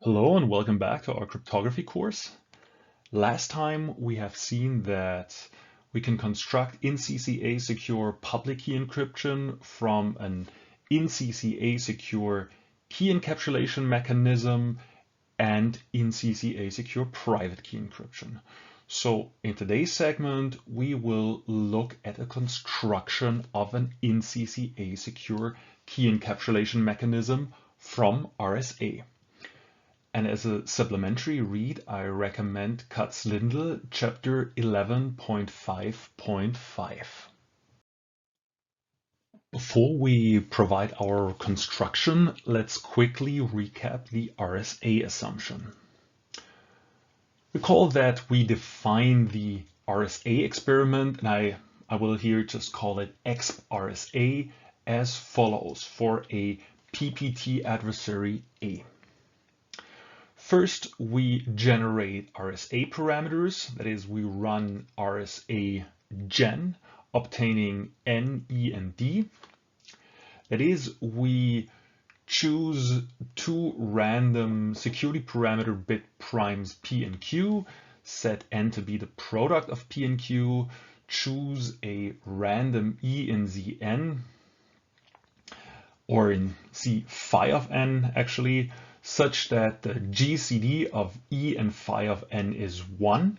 Hello and welcome back to our cryptography course. Last time we have seen that we can construct in-CCA secure public key encryption from an in-CCA secure key encapsulation mechanism and in-CCA secure private key encryption. So in today's segment, we will look at a construction of an in-CCA secure key encapsulation mechanism from RSA. And as a supplementary read, I recommend Katz-Lindell, chapter 11.5.5. Before we provide our construction, let's quickly recap the RSA assumption. Recall that we define the RSA experiment, and I will here just call it exp-RSA, as follows for a PPT adversary A. First, we generate RSA parameters, that is, we run RSA gen, obtaining N, E, and D. That is, we choose two random security parameter bit primes P and Q, set N to be the product of P and Q, choose a random E in Zn, or in C phi of N actually, such that the GCD of E and phi of N is 1,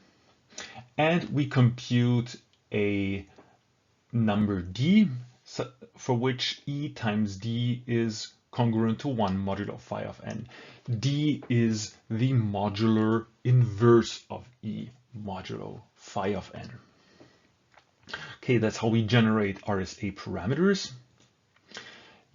and we compute a number D for which E times D is congruent to 1 modulo phi of N. D is the modular inverse of E modulo phi of N. Okay, that's how we generate RSA parameters.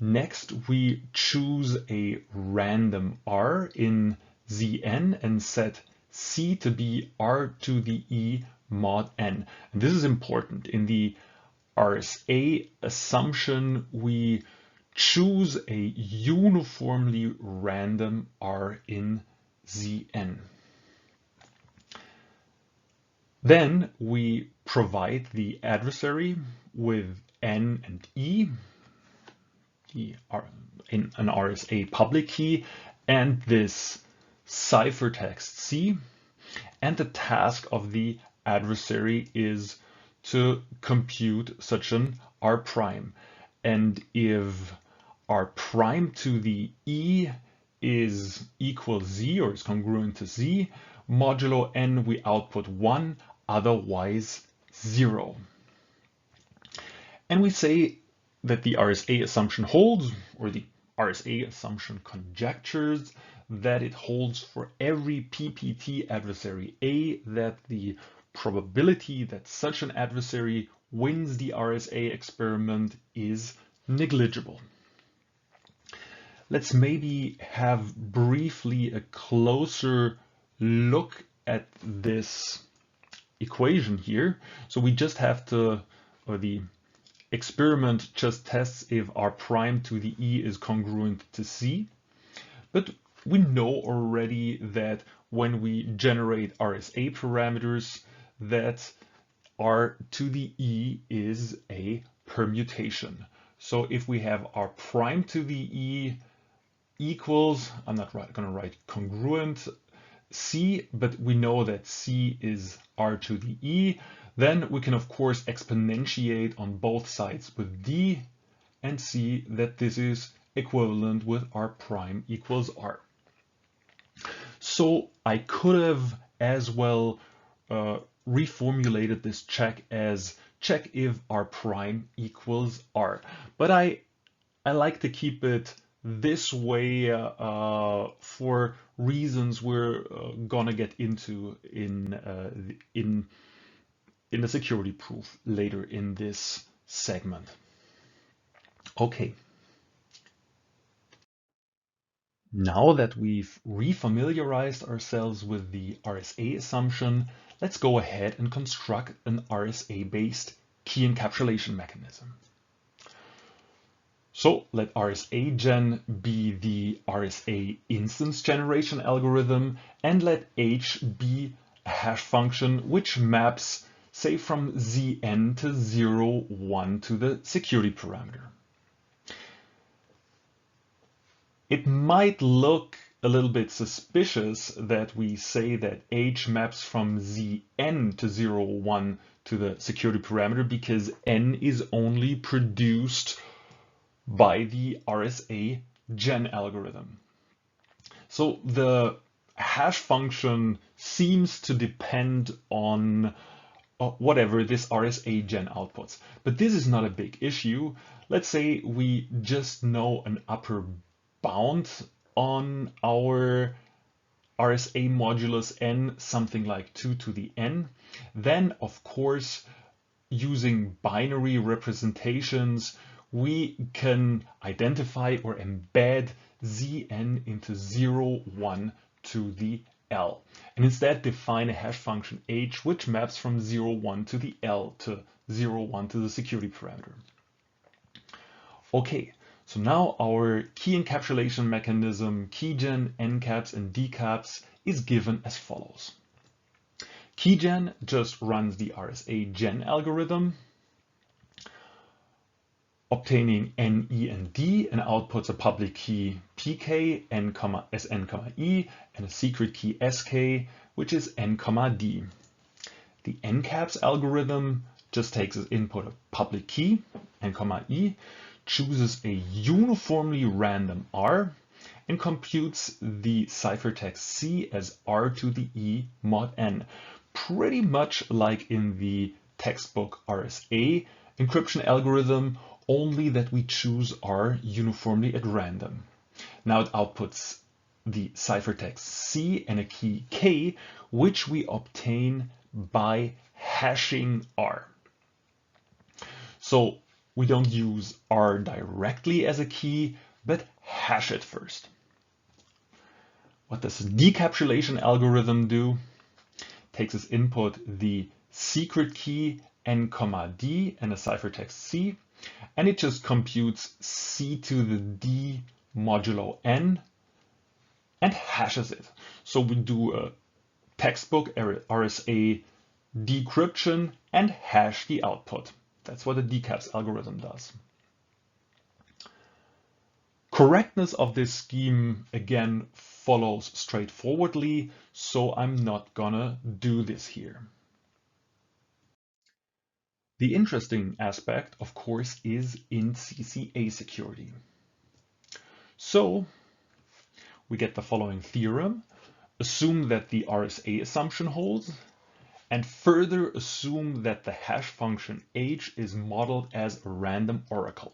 Next, we choose a random R in Zn and set C to be R to the E mod N. And this is important. In the RSA assumption, we choose a uniformly random R in Zn. Then we provide the adversary with N and E in an RSA public key and this ciphertext C, and the task of the adversary is to compute such an R prime. And if R prime to the E is equal Z or is congruent to Z, modulo N we output 1, otherwise 0. And we say that the RSA assumption holds, or the RSA assumption conjectures that it holds for every PPT adversary A, that the probability that such an adversary wins the RSA experiment is negligible. Let's maybe have briefly a closer look at this equation here. So we just have to, or the experiment just tests if R prime to the E is congruent to C. But we know already that when we generate RSA parameters, that R to the E is a permutation. So if we have R prime to the E equals, I'm not going to write congruent, C, but we know that C is R to the E, then we can of course exponentiate on both sides with D and see that this is equivalent with R prime equals R. So I could have as well reformulated this check as check if R prime equals R, but I like to keep it this way for reasons we're gonna get into in the security proof later in this segment. Okay. Now that we've refamiliarized ourselves with the RSA assumption, let's go ahead and construct an RSA-based key encapsulation mechanism. So let RSA gen be the RSA instance generation algorithm, and let H be a hash function which maps, say, from Zn to 0, 1 to the security parameter. It might look a little bit suspicious that we say that H maps from Zn to 0, 1 to the security parameter, because n is only produced by the RSA gen algorithm. So the hash function seems to depend on whatever this RSA gen outputs. But this is not a big issue. Let's say we just know an upper bound on our RSA modulus n, something like 2 to the n. Then, of course, using binary representations, we can identify or embed Zn into 0, 1 to the L. And instead define a hash function h which maps from 0, 1 to the L to 0, 1 to the security parameter. Okay, so now our key encapsulation mechanism, keygen, ncaps, and dcaps is given as follows. Keygen just runs the RSA gen algorithm, obtaining n, e, and d, and outputs a public key pk, n, sn, e, and a secret key sk, which is n, d. The ncaps algorithm just takes as input a public key, n, e, chooses a uniformly random r, and computes the ciphertext c as r to the e mod n, pretty much like in the textbook RSA encryption algorithm, only that we choose r uniformly at random. Now it outputs the ciphertext c and a key k, which we obtain by hashing r. So we don't use r directly as a key, but hash it first. What does the decapsulation algorithm do? Takes as input the secret key n, d and a ciphertext c, and it just computes c to the d modulo n and hashes it. So we do a textbook RSA decryption and hash the output. That's what the decaps algorithm does. Correctness of this scheme again follows straightforwardly, so I'm not gonna do this here. The interesting aspect, of course, is in CCA security. So we get the following theorem: assume that the RSA assumption holds, and further assume that the hash function h is modeled as a random oracle.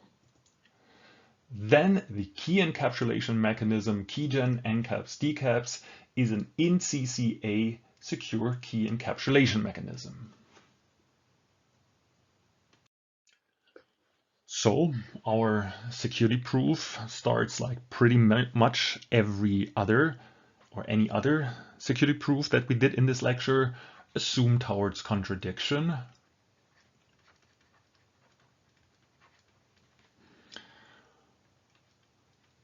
Then the key encapsulation mechanism keygen, ncaps, dcaps is an in CCA secure key encapsulation mechanism. So our security proof starts like pretty much every other or any other security proof that we did in this lecture. Assume towards contradiction.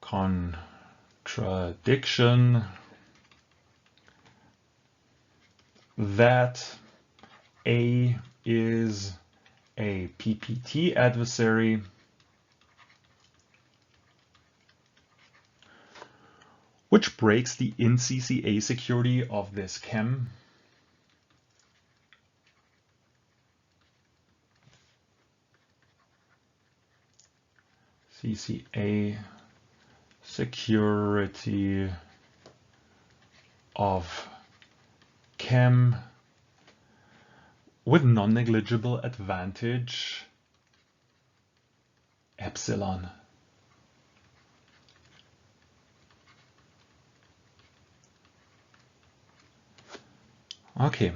Contradiction that A is a PPT adversary which breaks the in CCA security of this chem CCA security of chem with non-negligible advantage epsilon. Okay.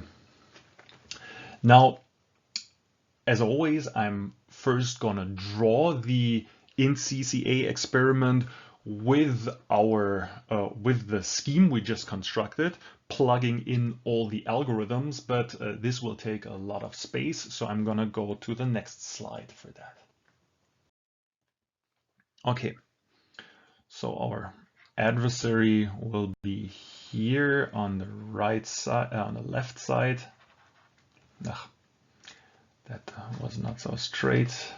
Now, as always, I'm first gonna draw the in CCA experiment with our with the scheme we just constructed, plugging in all the algorithms, but this will take a lot of space, so I'm gonna go to the next slide for that. Okay, so our adversary will be here on the right side, on the left side. Ugh, that was not so straight.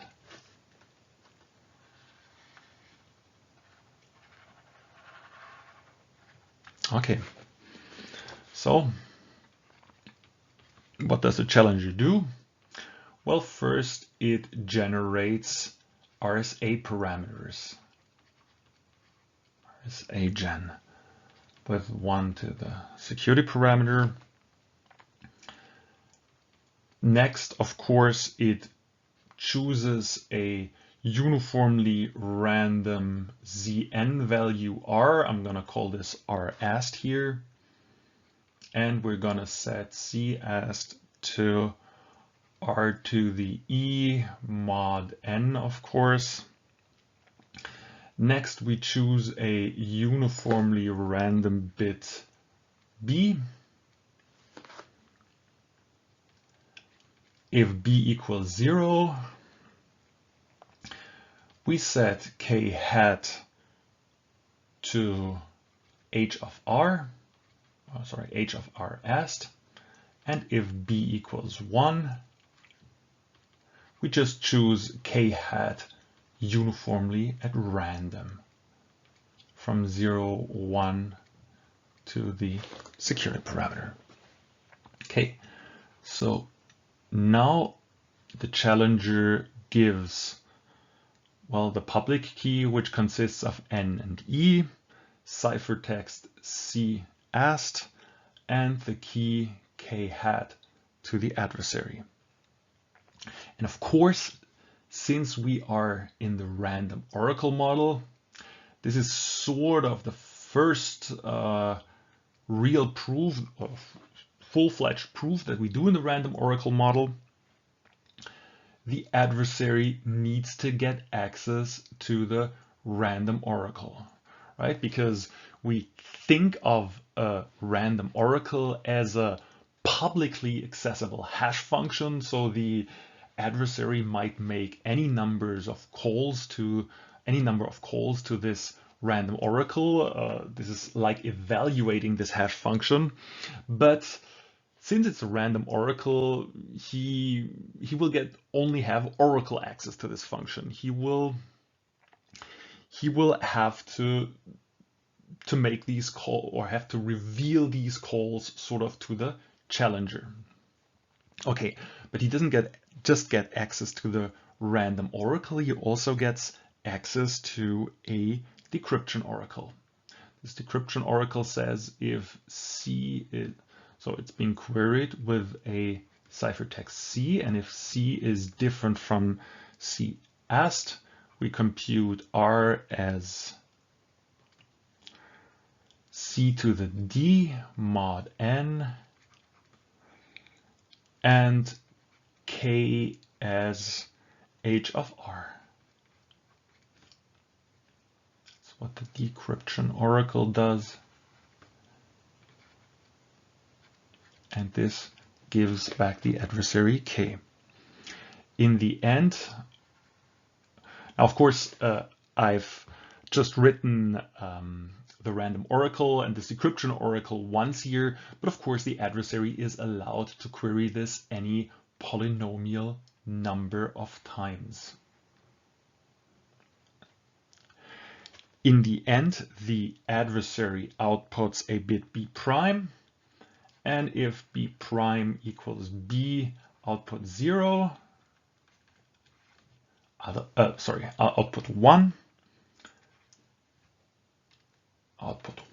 Okay, so what does the challenger do? Well, first it generates RSA parameters, RSA gen, with one to the security parameter. Next, of course, it chooses a uniformly random Zn value R. I'm going to call this RAST here. And we're going to set CAST to R to the E mod n, of course. Next, we choose a uniformly random bit B. If B equals 0, we set k hat to h of r, h of r ast, and if b equals 1, we just choose k hat uniformly at random from 0, 1 to the security parameter. Okay, so now the challenger gives, well, the public key, which consists of N and E, ciphertext C ast, and the key K hat to the adversary. And of course, since we are in the random oracle model, this is sort of the first real proof, of full-fledged proof that we do in the random oracle model. The adversary needs to get access to the random oracle, right? Because we think of a random oracle as a publicly accessible hash function. So the adversary might make any number of calls to this random oracle. This is like evaluating this hash function, but since it's a random oracle, he will only have oracle access to this function. He will have to make these calls, or have to reveal these calls sort of to the challenger. Okay, but he doesn't just get access to the random oracle, he also gets access to a decryption oracle. This decryption oracle says if C is, so it's being queried with a ciphertext C, and if C is different from C ast, we compute R as C to the D mod n, and K as H of R. That's what the decryption oracle does. And this gives back the adversary K. In the end, now of course, I've just written the random oracle and this decryption oracle once here, but of course the adversary is allowed to query this any polynomial number of times. In the end, the adversary outputs a bit B prime, and if B prime equals B, output 0, output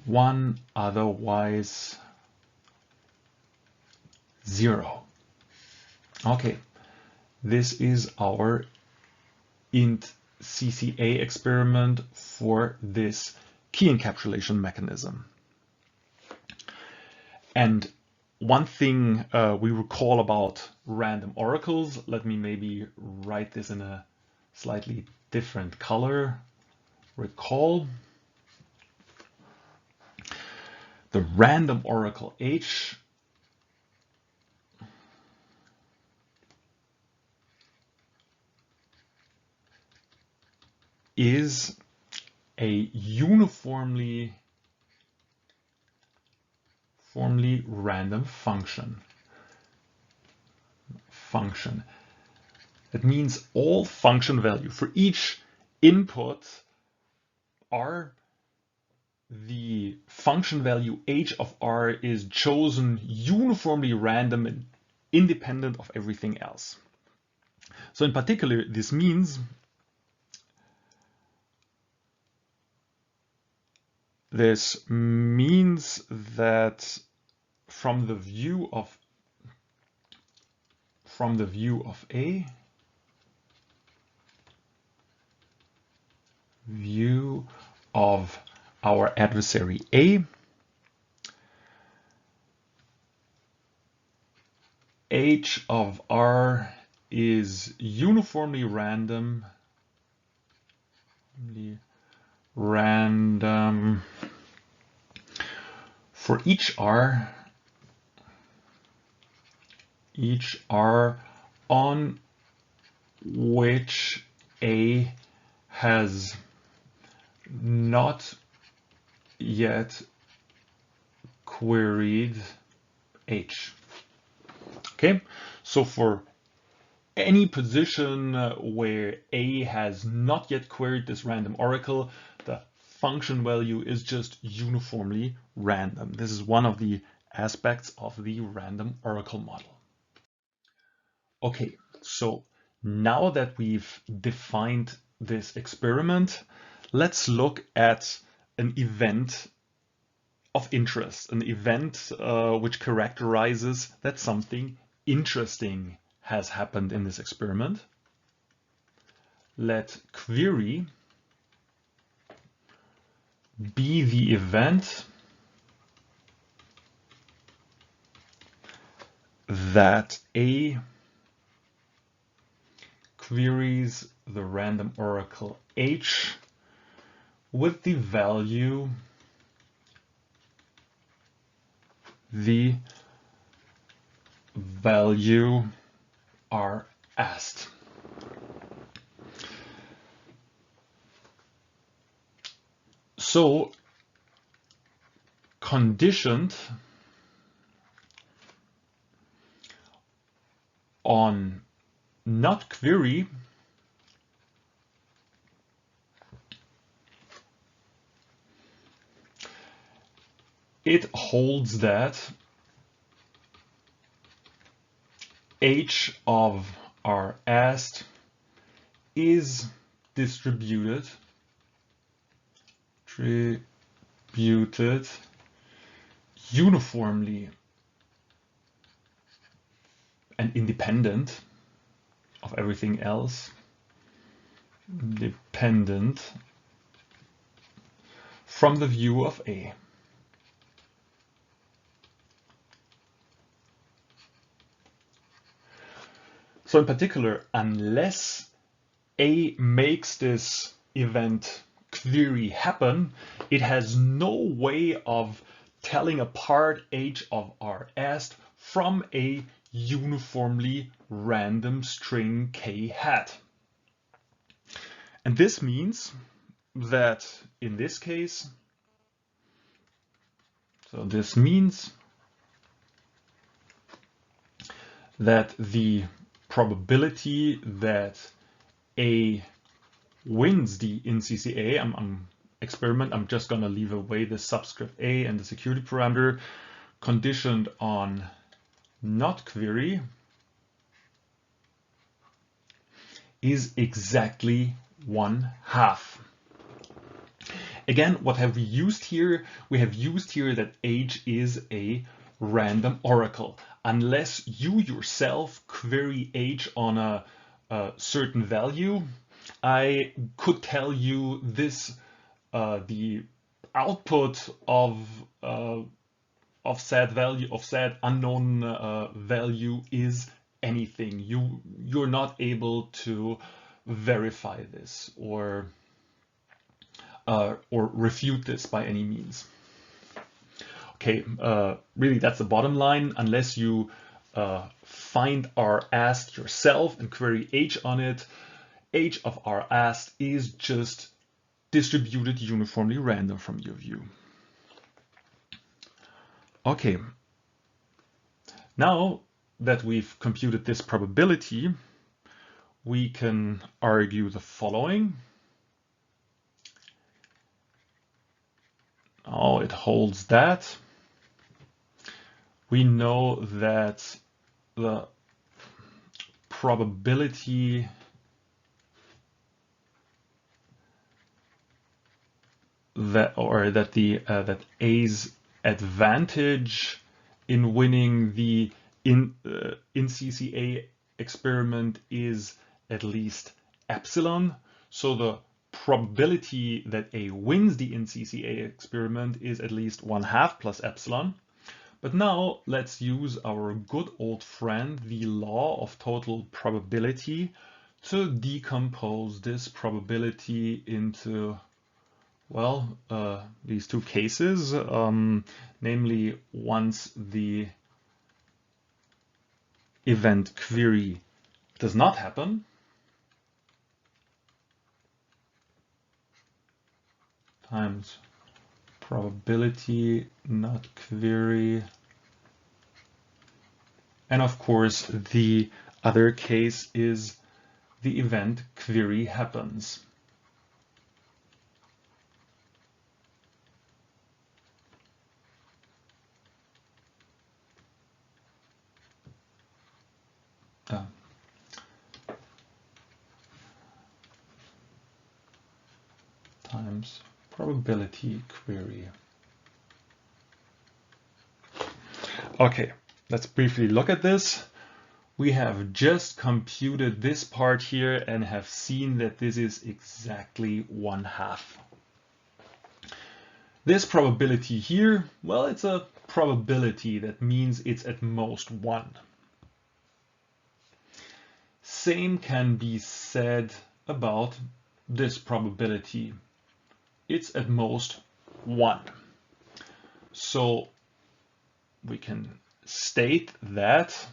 1, otherwise 0. Okay, this is our int CCA experiment for this key encapsulation mechanism. And one thing we recall about random oracles, let me maybe write this in a slightly different color. Recall the random oracle H is a uniformly random function. That means all function value for each input are the function value h of r is chosen uniformly random and independent of everything else. So in particular, this means that from the view of A, view of our adversary A, h of r is uniformly random for each r on which A has not yet queried H. Okay, so for any position where A has not yet queried this random oracle, the function value is just uniformly random. This is one of the aspects of the random oracle model. Okay, so now that we've defined this experiment, let's look at an event of interest, an event which characterizes that something interesting has happened in this experiment. Let query be the event that A queries the random oracle H with the value R asked. So conditioned on not query, it holds that h of R asked is distributed uniformly and independent of everything else, dependent from the view of A. So in particular, unless A makes this event query happen, it has no way of telling apart h of R asked from a uniformly random string k hat. And this means that in this case, that the probability that A wins the INCCA, I'm just going to leave away the subscript A and the security parameter, conditioned on not query, is exactly 1/2. Again, what have we used here? We have used here that H is a random oracle. Unless you yourself query H on a certain value, I could tell you this, the output of said value, of said unknown value is anything. You're not able to verify this or refute this by any means. Okay, really that's the bottom line. Unless you find R asked yourself and query H on it, H of R asked is just distributed uniformly random from your view. Okay, now that we've computed this probability, we can argue the following. know it holds that. We know that the probability that A's advantage in winning the INCCA experiment is at least epsilon. So the probability that A wins the INCCA experiment is at least 1/2 plus epsilon. But now let's use our good old friend, the law of total probability, to decompose this probability into, well, these two cases, namely once the event query does not happen, times probability not query, and of course the other case is the event query happens. Times probability query. Okay, let's briefly look at this. We have just computed this part here and have seen that this is exactly 1/2. This probability here, well, it's a probability. That means it's at most 1. Same can be said about this probability. It's at most 1. So we can state that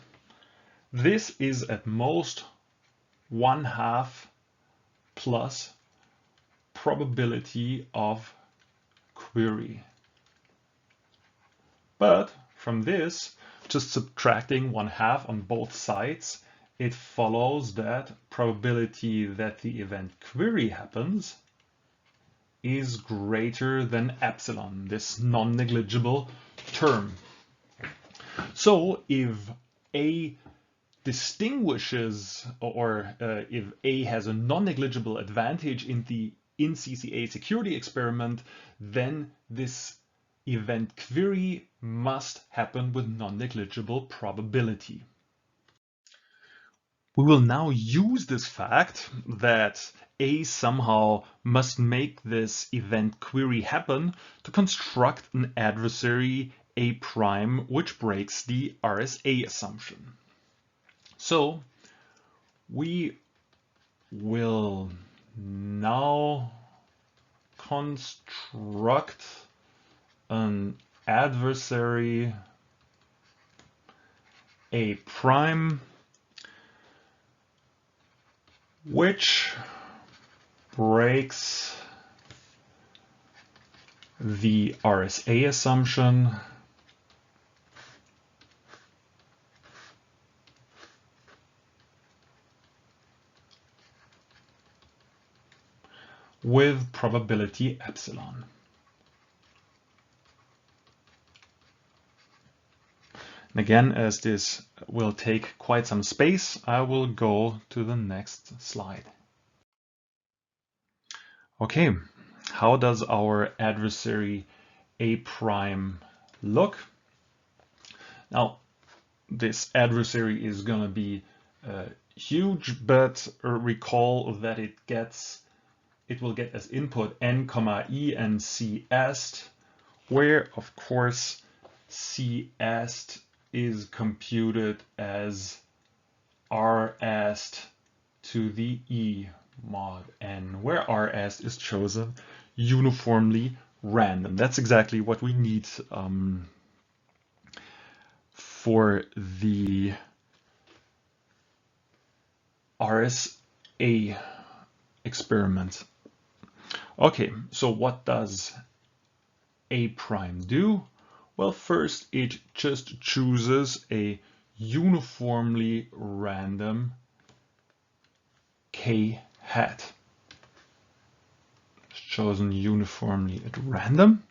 this is at most 1/2 plus probability of query. But from this, just subtracting 1/2 on both sides, it follows that probability that the event query happens is greater than epsilon, this non-negligible term. So if A distinguishes, or if A has a non-negligible advantage in the INCCA security experiment, then this event query must happen with non-negligible probability. We will now use this fact that A somehow must make this event query happen to construct an adversary A prime which breaks the RSA assumption. So we will now construct an adversary A prime which breaks the RSA assumption with probability epsilon. And again, as this will take quite some space, I will go to the next slide. Okay, how does our adversary A prime look? Now, this adversary is going to be huge, but recall that it will get as input n, e and c est, where of course c est is computed as r est to the e mod n, where r est is chosen uniformly random. That's exactly what we need for the RSA experiment. Okay, so what does A prime do? Well, first it just chooses a uniformly random k hat. It's chosen uniformly at random.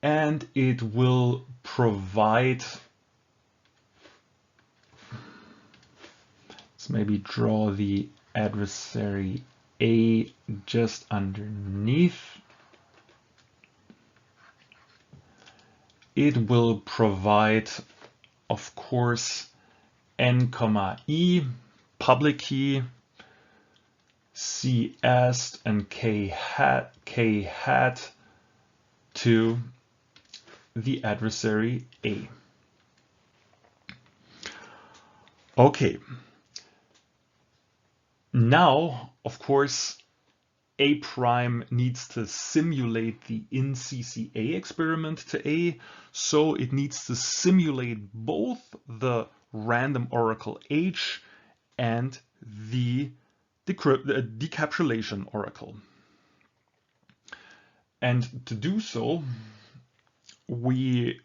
and it will provide, let's maybe draw the adversary A just underneath. It will provide, of course, n comma e, public key, c est, and k hat to the adversary A. Okay. Now, of course, A prime needs to simulate the in CCA experiment to A, so it needs to simulate both the random oracle H and the decapsulation oracle. And to do so, we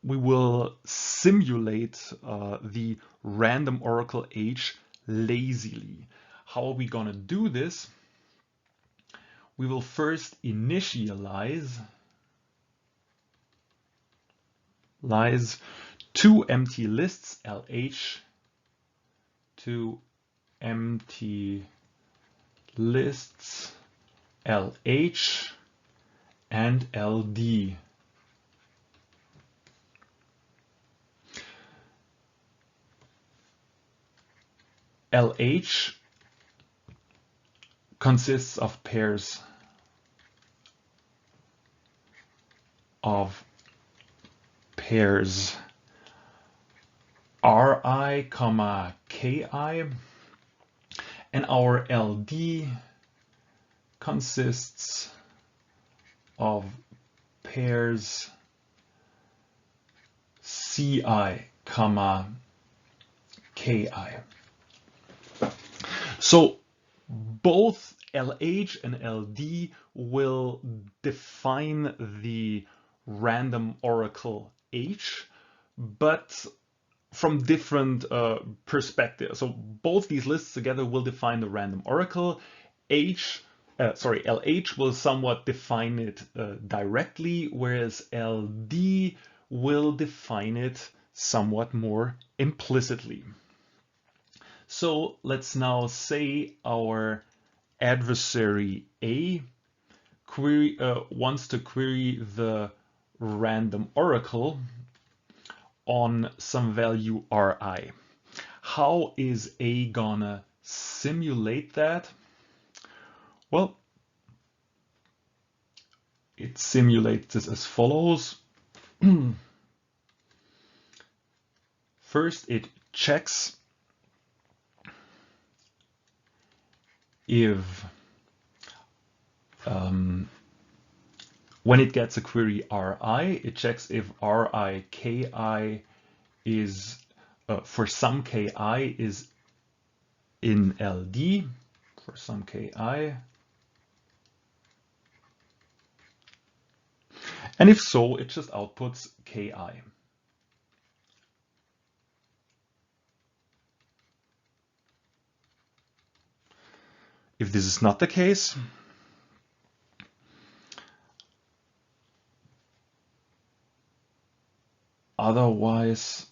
will simulate the random oracle H lazily. How are we going to do this? We will first initialize two empty lists, LH, two empty lists, LH and LD. LH consists of pairs Ri, Ki, and our LD consists of pairs Ci, Ki. So both LH and LD will define the random oracle H, but from different perspectives. So both these lists together will define the random oracle. LH will somewhat define it directly, whereas LD will define it somewhat more implicitly. So let's now say our adversary A wants to query the random oracle on some value Ri. How is A gonna simulate that? Well, it simulates this as follows. First, it checks if when it gets a query Ri, it checks if Ri Ki is for some Ki is in LD, for some Ki. And if so, it just outputs Ki. If this is not the case, otherwise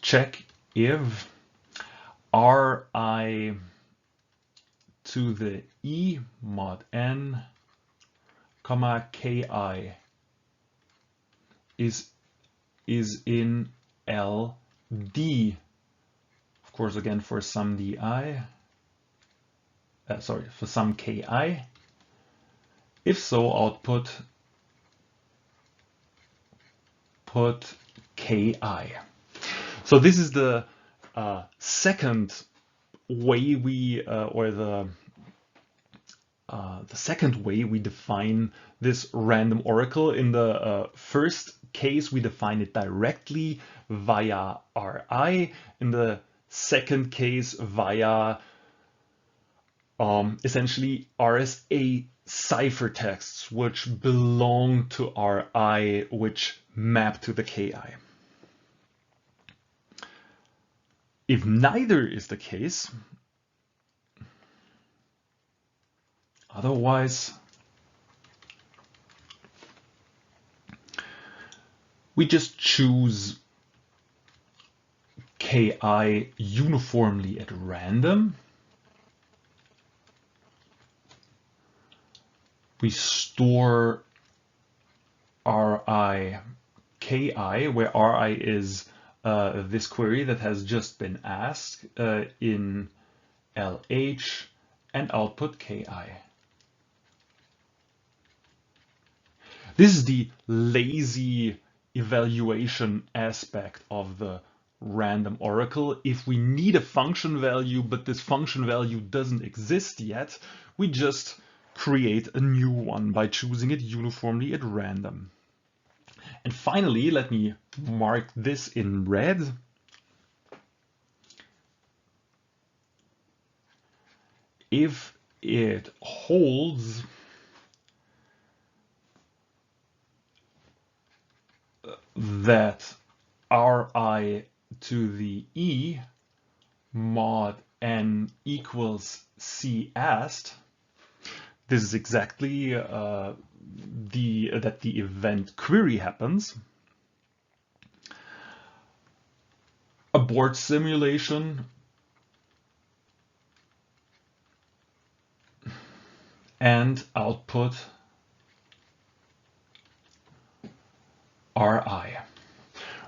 check if Ri to the E mod n, comma Ki is in LD. Of course, again, for some DI, for some Ki. If so, output Ki. So this is the second way we, the second way we define this random oracle. In the first case, we define it directly via Ri. In the second case, via essentially RSA ciphertexts, which belong to Ri, which map to the Ki. If neither is the case, otherwise we just choose ki uniformly at random. We store ri ki, where ri is this query that has just been asked in LH, and output ki. This is the lazy evaluation aspect of the random oracle. If we need a function value, but this function value doesn't exist yet, we just create a new one by choosing it uniformly at random. And finally, let me mark this in red. If it holds that ri to the e mod n equals c asked, this is exactly that the event query happens. Abort simulation and output ri,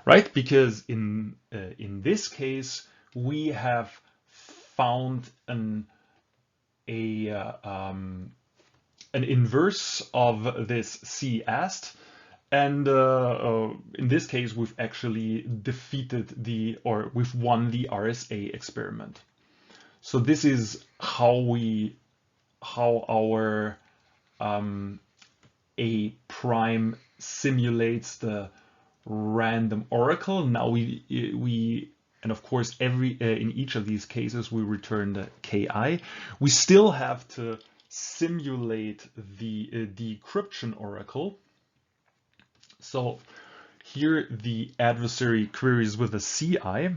right? Because in this case we have found an inverse of this c asked, and in this case we've actually defeated we've won the RSA experiment. So this is how our A prime simulates the random oracle. Now and of course in each of these cases we return the ki. We still have to simulate the decryption oracle. So here the adversary queries with a CI,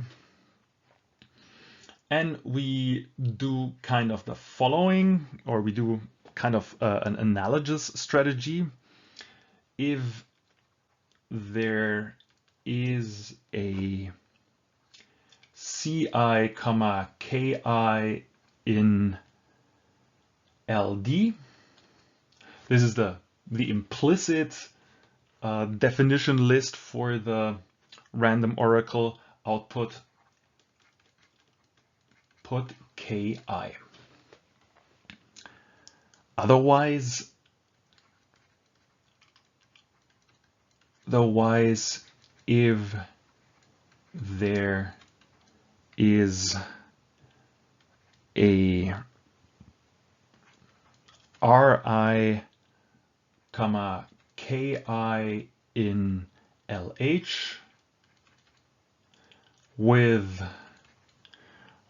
and we do kind of the following, or we do kind of an analogous strategy. If there is a CI, KI in LD, this is the implicit definition list for the random oracle. Output put ki. Otherwise, if there is a ri, ki in LH with,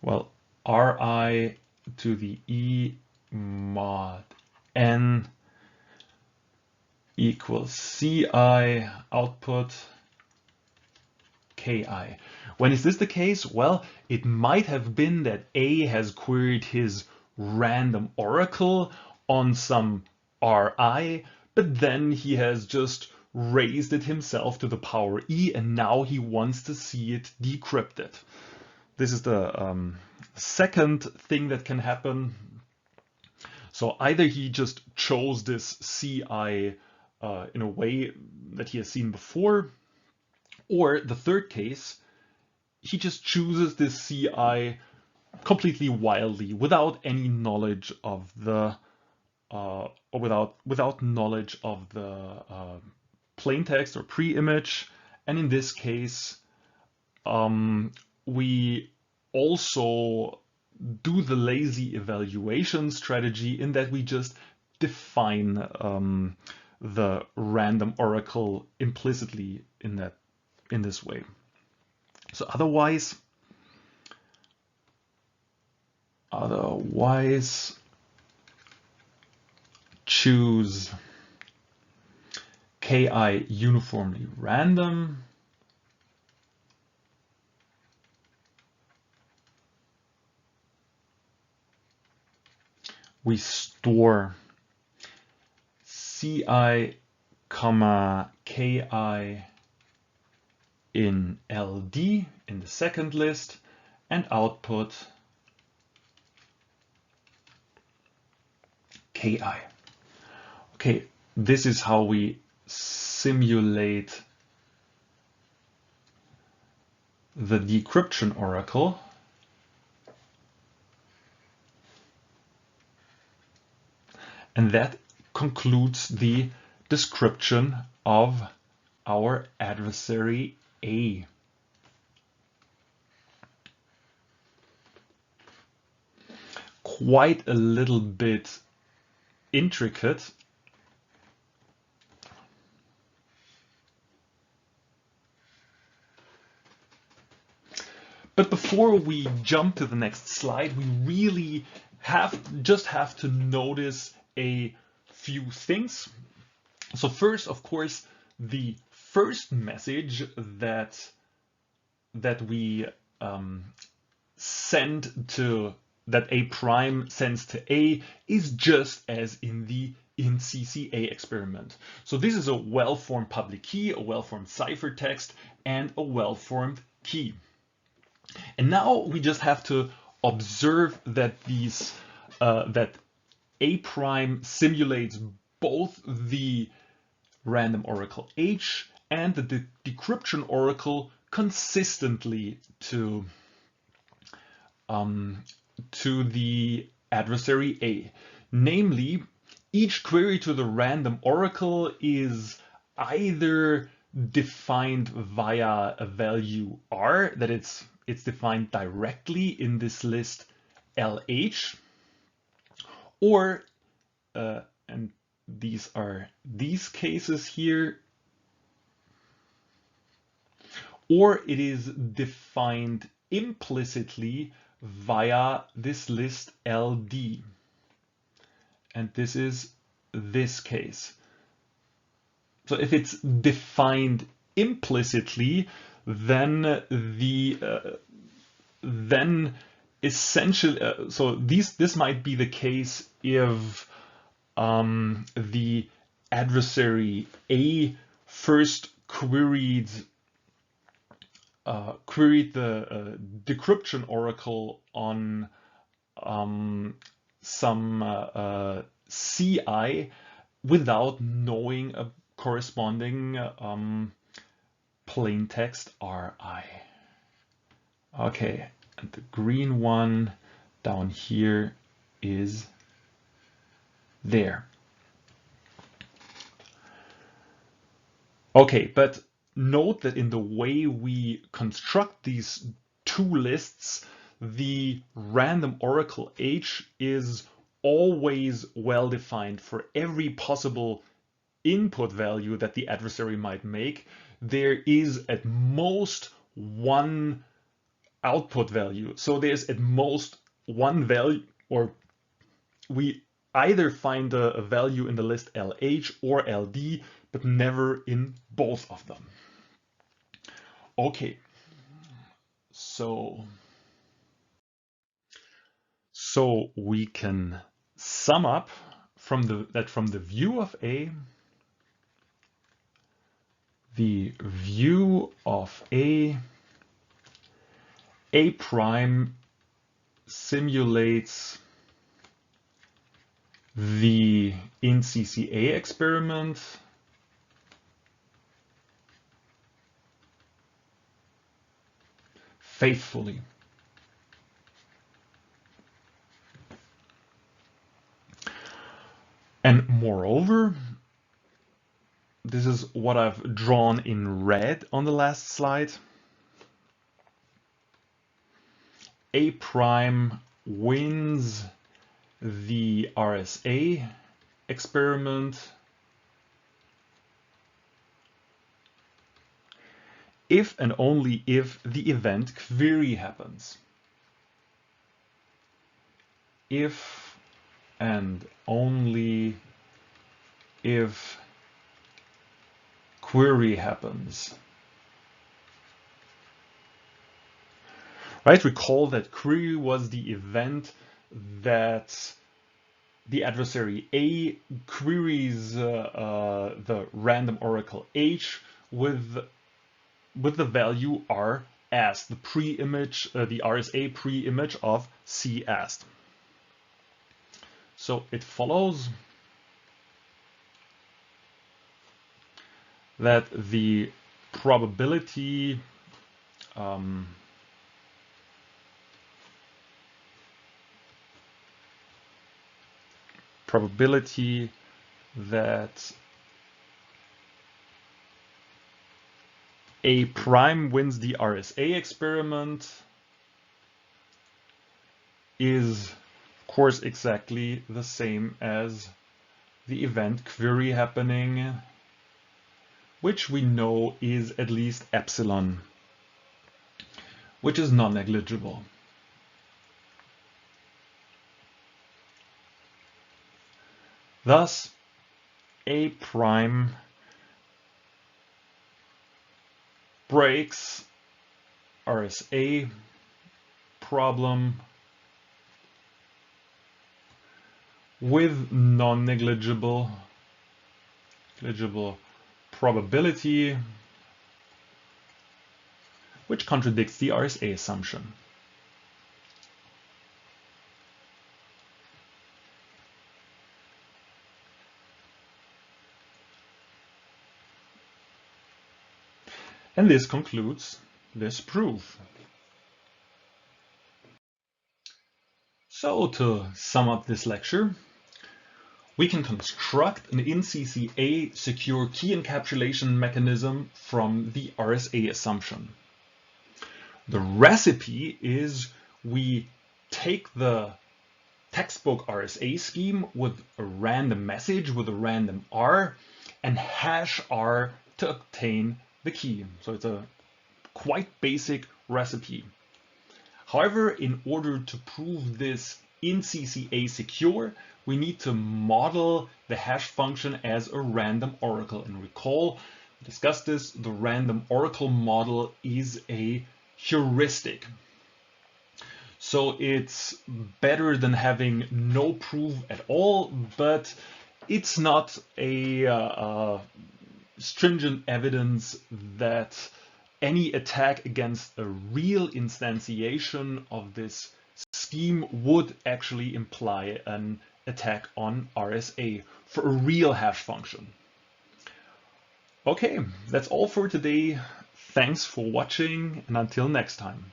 well, ri to the e mod n equals ci, output ki. When is this the case? Well, it might have been that A has queried his random oracle on some ri, but then he has just raised it himself to the power e, and now he wants to see it decrypted. This is the second thing that can happen. So either he just chose this CI in a way that he has seen before, or the third case, he just chooses this CI completely wildly without any knowledge of the or without knowledge of the plain text or pre-image. And in this case, we also do the lazy evaluation strategy in that we just define the random oracle implicitly in this way. So otherwise choose ki uniformly random. We store ci, ki in LD in the second list and output KI. Okay, this is how we simulate the decryption oracle. And that concludes the description of our adversary A. Quite a little bit intricate. But before we jump to the next slide, we really have to notice a few things. So first, of course, the first message that we send to that A prime sends to A is just as in the INCCA experiment. So this is a well-formed public key, a well-formed ciphertext, and a well-formed key. And now we just have to observe that these that A prime simulates both the random oracle H and the decryption oracle consistently to the adversary A. Namely, each query to the random oracle is either defined via a value R, that it's defined directly in this list LH, or and these are these cases here, or it is defined implicitly via this list LD. And this is this case. So if it's defined implicitly, then then essentially, so this might be the case if the adversary A first queried the decryption oracle on some CI without knowing a corresponding plain text RI. Okay, and the green one down here is there. Okay, but note that in the way we construct these two lists, the random oracle H is always well defined for every possible input value that the adversary might make. There is at most one output value. So there's at most one value, or we either find a value in the list LH or LD, but never in both of them. Okay, so we can sum up from the view of A, the view of A prime simulates the INCCA experiment faithfully. And moreover, this is what I've drawn in red on the last slide. A prime wins the RSA experiment if and only if the event query happens. If and only if query happens. Right? Recall that query was the event that the adversary A queries the random oracle H with with the value R as the pre-image, the RSA pre-image of C as. So it follows that the probability that A prime wins the RSA experiment is, of course, exactly the same as the event query happening, which we know is at least epsilon, which is non-negligible. Thus, A prime breaks RSA problem with non-negligible probability, which contradicts the RSA assumption. And this concludes this proof. So to sum up this lecture, we can construct an in-CCA secure key encapsulation mechanism from the RSA assumption. The recipe is we take the textbook RSA scheme with a random message with a random R and hash R to obtain the key. So it's a quite basic recipe. However, in order to prove this in CCA secure, we need to model the hash function as a random oracle. And recall, we discussed this, the random oracle model is a heuristic. So it's better than having no proof at all, but it's not a stringent evidence that any attack against a real instantiation of this scheme would actually imply an attack on RSA for a real hash function. Okay, that's all for today. Thanks for watching, and until next time.